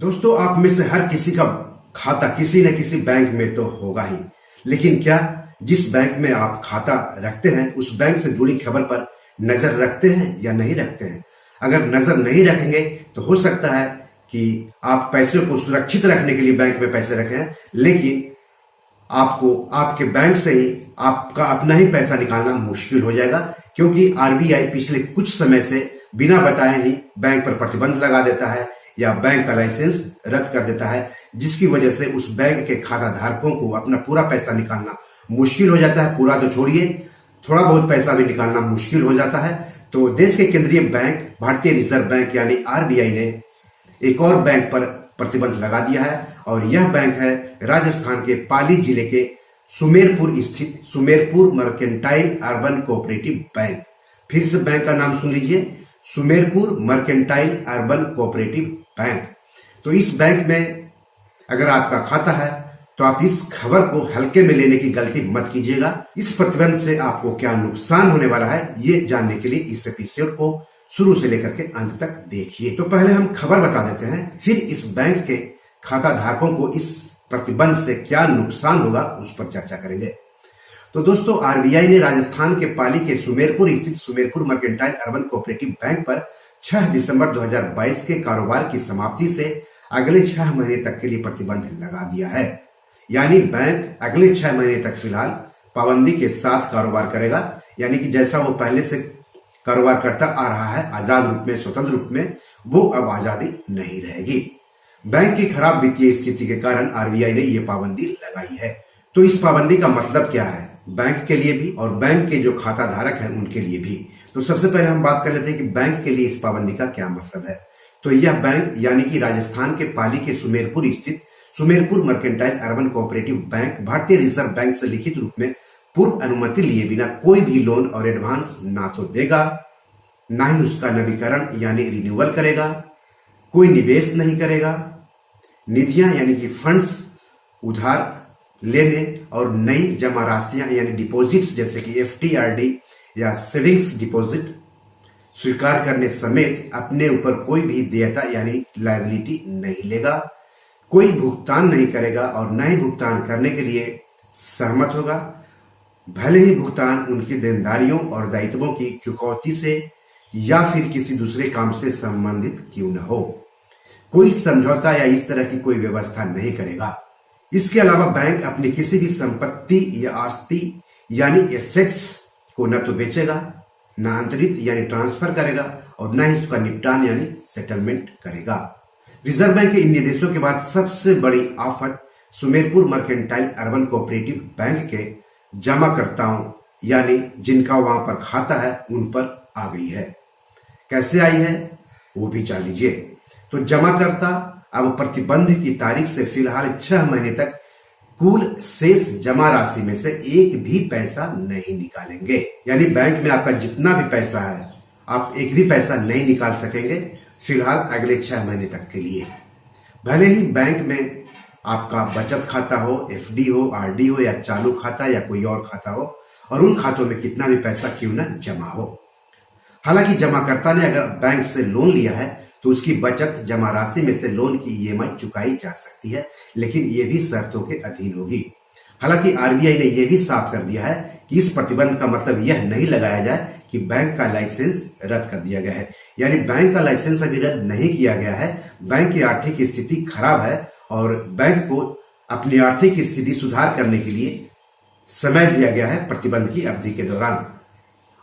दोस्तों, आप में से हर किसी का खाता किसी न किसी बैंक में तो होगा ही। लेकिन क्या जिस बैंक में आप खाता रखते हैं उस बैंक से जुड़ी खबर पर नजर रखते हैं या नहीं रखते हैं? अगर नजर नहीं रखेंगे तो हो सकता है कि आप पैसे को सुरक्षित रखने के लिए बैंक में पैसे रखें हैं, लेकिन आपको आपके बैंक से ही आपका अपना ही पैसा निकालना मुश्किल हो जाएगा, क्योंकि आरबीआई पिछले कुछ समय से बिना बताए ही बैंक पर प्रतिबंध लगा देता है या बैंक का लाइसेंस रद्द कर देता है, जिसकी वजह से उस बैंक के खाता धारकों को अपना पूरा पैसा निकालना मुश्किल हो जाता है। पूरा तो छोड़िए, थोड़ा बहुत पैसा भी निकालना मुश्किल हो जाता है। तो देश के केंद्रीय बैंक भारतीय रिजर्व बैंक यानी आरबीआई ने एक और बैंक पर प्रतिबंध लगा दिया है, और यह बैंक है राजस्थान के पाली जिले के सुमेरपुर स्थित Sumerpur mercantile urban cooperative bank. फिर से बैंक का नाम सुन लीजिए, Sumerpur mercantile urban cooperative bank. तो इस बैंक में अगर आपका खाता है तो आप इस खबर को हल्के में लेने की गलती मत कीजिएगा। इस प्रतिबंध से आपको क्या नुकसान होने वाला है, ये जानने के लिए इस एपिसोड को शुरू से लेकर के अंत तक देखिए। तो पहले हम खबर बता देते हैं, फिर इस बैंक के खाता धारकों को इस प्रतिबंध से क्या नुकसान होगा उस पर चर्चा करेंगे। तो दोस्तों, आरबीआई ने राजस्थान के पाली के सुमेरपुर स्थित Sumerpur mercantile urban cooperative bank पर 6 दिसंबर 2022 के कारोबार की समाप्ति से अगले 6 महीने तक के लिए प्रतिबंध लगा दिया है। यानी बैंक अगले 6 महीने तक फिलहाल पाबंदी के साथ कारोबार करेगा, यानी कि जैसा वो पहले से कारोबार करता आ रहा है आजाद रूप में, स्वतंत्र रूप में, वो अब आजादी नहीं रहेगी। बैंक की खराब वित्तीय स्थिति के कारण आरबीआई ने ये पाबंदी लगाई है। तो इस पाबंदी का मतलब क्या है बैंक के लिए भी और बैंक के जो खाता धारक हैं उनके लिए भी? तो सबसे पहले हम बात कर लेते हैं कि बैंक के लिए इस पाबंदी का क्या मतलब है। तो यह बैंक यानी कि राजस्थान के पाली के सुमेरपुर स्थित Sumerpur mercantile urban cooperative bank भारतीय रिजर्व बैंक से लिखित रूप में पूर्व अनुमति लिए बिना कोई भी लोन और एडवांस ना तो देगा, ना ही उसका नवीकरण यानी रिन्यूअल करेगा, कोई निवेश नहीं करेगा, निधियां यानी कि फंड्स उधार लेने और नई जमा राशियां यानी डिपॉजिट्स जैसे कि एफडी या सेविंग्स डिपॉजिट स्वीकार करने समेत अपने ऊपर कोई भी देयता यानी लायबिलिटी नहीं लेगा, कोई भुगतान नहीं करेगा और न ही भुगतान करने के लिए सहमत होगा, भले ही भुगतान उनकी देनदारियों और दायित्वों की चुकौती से या फिर किसी दूसरे काम से संबंधित क्यों न हो। कोई समझौता या इस तरह की कोई व्यवस्था नहीं करेगा। इसके अलावा बैंक अपनी किसी भी संपत्ति या आस्ति यानी एसेट्स को न तो बेचेगा, न अंतरित यानी ट्रांसफर करेगा और न ही उसका निपटान यानी सेटलमेंट करेगा। रिजर्व बैंक के इन निर्देशों के बाद सबसे बड़ी आफत Sumerpur mercantile urban cooperative bank के जमाकर्ताओं यानी जिनका वहां पर खाता है उन पर आ गई है। कैसे आई है वो भी जान लीजिए। तो जमाकर्ता अब प्रतिबंध की तारीख से फिलहाल 6 महीने तक कुल शेष जमा राशि में से एक भी पैसा नहीं निकालेंगे। यानी बैंक में आपका जितना भी पैसा है आप एक भी पैसा नहीं निकाल सकेंगे फिलहाल अगले 6 महीने तक के लिए। भले ही बैंक में आपका बचत खाता हो, एफडी हो, आरडी हो या चालू खाता या कोई और खाता हो, और उन खातों में कितना भी पैसा क्यों न जमा हो। हालांकि जमाकर्ता ने अगर बैंक से लोन लिया है तो उसकी बचत जमा राशि में से लोन की ईएमआई चुकाई जा सकती है, लेकिन ये भी शर्तों के अधीन होगी। हालांकि आरबीआई ने यह भी साफ कर दिया है कि इस प्रतिबंध का मतलब यह नहीं लगाया जाए कि बैंक का लाइसेंस रद्द कर दिया गया है। यानी बैंक का लाइसेंस अभी रद्द नहीं किया गया है। बैंक की आर्थिक स्थिति खराब है और बैंक को अपनी आर्थिक स्थिति सुधार करने के लिए समय दिया गया है प्रतिबंध की अवधि के दौरान।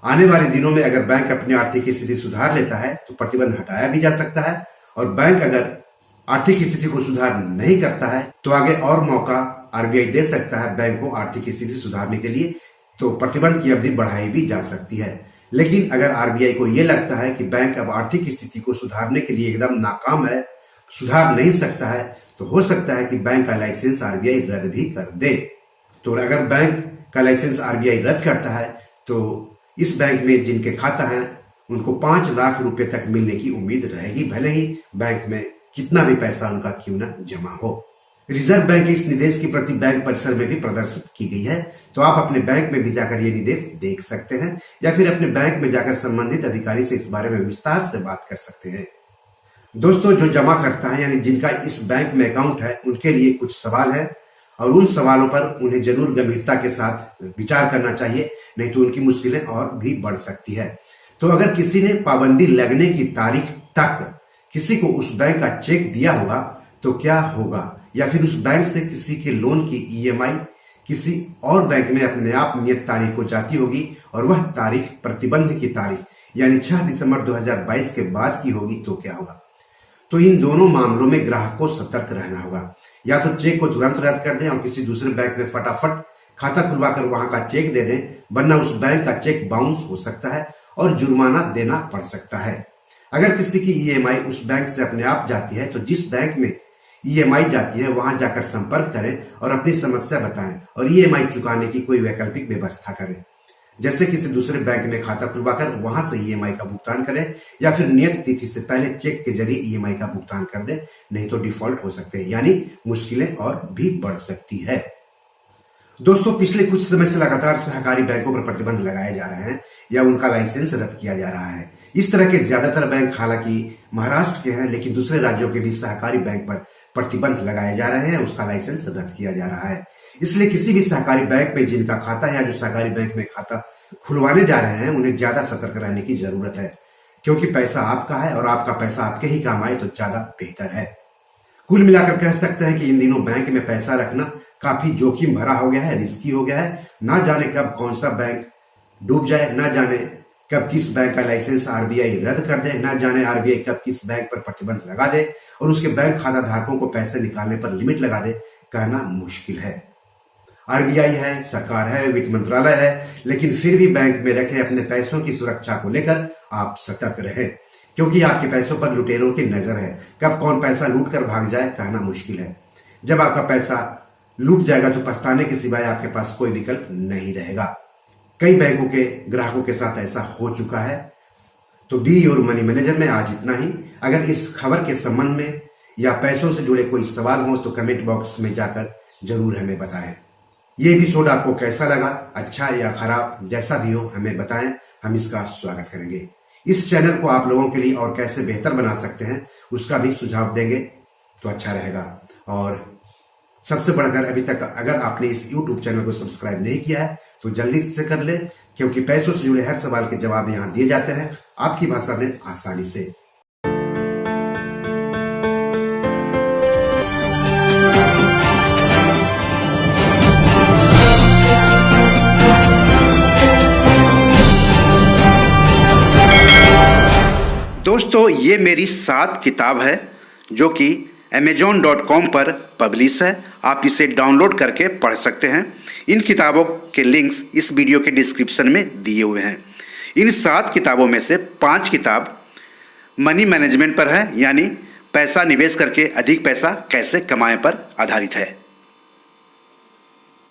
आने वाले दिनों में अगर बैंक अपनी आर्थिक स्थिति सुधार लेता है तो प्रतिबंध हटाया भी जा सकता है, और बैंक अगर आर्थिक स्थिति को सुधार नहीं करता है तो आगे और मौका आरबीआई दे सकता है बैंक को आर्थिक स्थिति सुधारने के लिए, तो प्रतिबंध की अवधि बढ़ाई भी जा सकती है। लेकिन अगर आरबीआई को यह लगता है कि बैंक अब आर्थिक स्थिति को सुधारने के लिए एकदम नाकाम है, सुधार नहीं सकता है, तो हो सकता है कि बैंक का लाइसेंस आरबीआई रद्द भी कर दे। तो अगर बैंक का लाइसेंस आरबीआई रद्द करता है तो इस बैंक में जिनके खाता है उनको 5 लाख रुपए तक मिलने की उम्मीद रहेगी, भले ही बैंक में कितना भी पैसा उनका क्यों न जमा हो। रिजर्व बैंक के इस निर्देश की प्रति बैंक परिसर में भी प्रदर्शित की गई है, तो आप अपने बैंक में भी जाकर ये निर्देश देख सकते हैं या फिर अपने बैंक में जाकर संबंधित अधिकारी से इस बारे में विस्तार से बात कर सकते हैं। दोस्तों, जो जमा करता है यानी जिनका इस बैंक में अकाउंट है, उनके लिए कुछ सवाल है और उन सवालों पर उन्हें जरूर गंभीरता के साथ विचार करना चाहिए, नहीं तो उनकी मुश्किलें और भी बढ़ सकती है। तो अगर किसी ने पाबंदी लगने की तारीख तक किसी को उस बैंक का चेक दिया होगा तो क्या होगा, या फिर उस बैंक से किसी के लोन की ईएमआई किसी और बैंक में अपने आप नियत तारीख को जाती होगी और वह तारीख प्रतिबंध की तारीख यानी 6 दिसंबर 2022 के बाद की होगी तो क्या होगा। तो इन दोनों मामलों में ग्राहक को सतर्क रहना होगा। या तो चेक को तुरंत रद्द कर दें और किसी दूसरे बैंक में फटाफट खाता खुलवाकर वहां का चेक दे दें, वरना उस बैंक का चेक बाउंस हो सकता है और जुर्माना देना पड़ सकता है। अगर किसी की ईएमआई उस बैंक से अपने आप जाती है तो जिस बैंक में ईएमआई जाती है वहां जाकर संपर्क करें और अपनी समस्या बताएं और ईएमआई चुकाने की कोई वैकल्पिक व्यवस्था करें, जैसे किसी दूसरे बैंक में खाता खुलवाकर वहां से ईएमआई का भुगतान करें या फिर नियत तिथि से पहले चेक के जरिए ईएमआई का भुगतान कर दें, नहीं तो डिफॉल्ट हो सकते हैं यानी मुश्किलें और भी बढ़ सकती है। दोस्तों, पिछले कुछ समय से लगातार सहकारी बैंकों पर प्रतिबंध लगाए जा रहे हैं या उनका लाइसेंस रद्द किया जा रहा है। इस तरह के ज्यादातर बैंक हालांकि महाराष्ट्र के हैं, लेकिन दूसरे राज्यों के भी सहकारी बैंक पर प्रतिबंध लगाए जा रहे हैं, उसका लाइसेंस रद्द किया जा रहा है। इसलिए किसी भी सहकारी बैंक में जिनका खाता है या जो सहकारी बैंक में खाता खुलवाने जा रहे हैं, उन्हें ज्यादा सतर्क रहने की जरूरत है, क्योंकि पैसा आपका है और आपका पैसा आपके ही काम आए तो ज्यादा बेहतर है। कुल मिलाकर कह सकते हैं कि इन दिनों बैंक में पैसा रखना काफी जोखिम भरा हो गया है, रिस्की हो गया है। ना जाने कब कौन सा बैंक डूब जाए, ना जाने कब किस बैंक का लाइसेंस आरबीआई रद्द कर दे, ना जाने आरबीआई कब किस बैंक पर प्रतिबंध लगा दे और उसके बैंक खाता धारकों को पैसे निकालने पर लिमिट लगा दे, कहना मुश्किल है। आरबीआई है, सरकार है, वित्त मंत्रालय है, लेकिन फिर भी बैंक में रखे अपने पैसों की सुरक्षा को लेकर आप सतर्क रहें, क्योंकि आपके पैसों पर लुटेरों की नजर है। कब कौन पैसा लूट कर भाग जाए कहना मुश्किल है। जब आपका पैसा लूट जाएगा तो पछताने के सिवाय आपके पास कोई विकल्प नहीं रहेगा। कई बैंकों के ग्राहकों के साथ ऐसा हो चुका है। तो बी योर मनी मैनेजर में आज इतना ही। अगर इस खबर के संबंध में या पैसों से जुड़े कोई सवाल हो तो कमेंट बॉक्स में जाकर जरूर हमें बताएं। ये एपिसोड आपको कैसा लगा, अच्छा या खराब, जैसा भी हो हमें बताएं, हम इसका स्वागत करेंगे। इस चैनल को आप लोगों के लिए और कैसे बेहतर बना सकते हैं उसका भी सुझाव देंगे तो अच्छा रहेगा। और सबसे बढ़कर अभी तक अगर आपने इस YouTube चैनल को सब्सक्राइब नहीं किया है तो जल्दी से कर ले, क्योंकि पैसों से जुड़े हर सवाल के जवाब यहाँ दिए जाते हैं आपकी भाषा में आसानी से। दोस्तों, ये मेरी 7 किताब है जो कि amazon.com पर पब्लिश है। आप इसे डाउनलोड करके पढ़ सकते हैं। इन किताबों के लिंक्स इस वीडियो के डिस्क्रिप्शन में दिए हुए हैं। इन 7 किताबों में से 5 किताब मनी मैनेजमेंट पर है, यानी पैसा निवेश करके अधिक पैसा कैसे कमाएं पर आधारित है।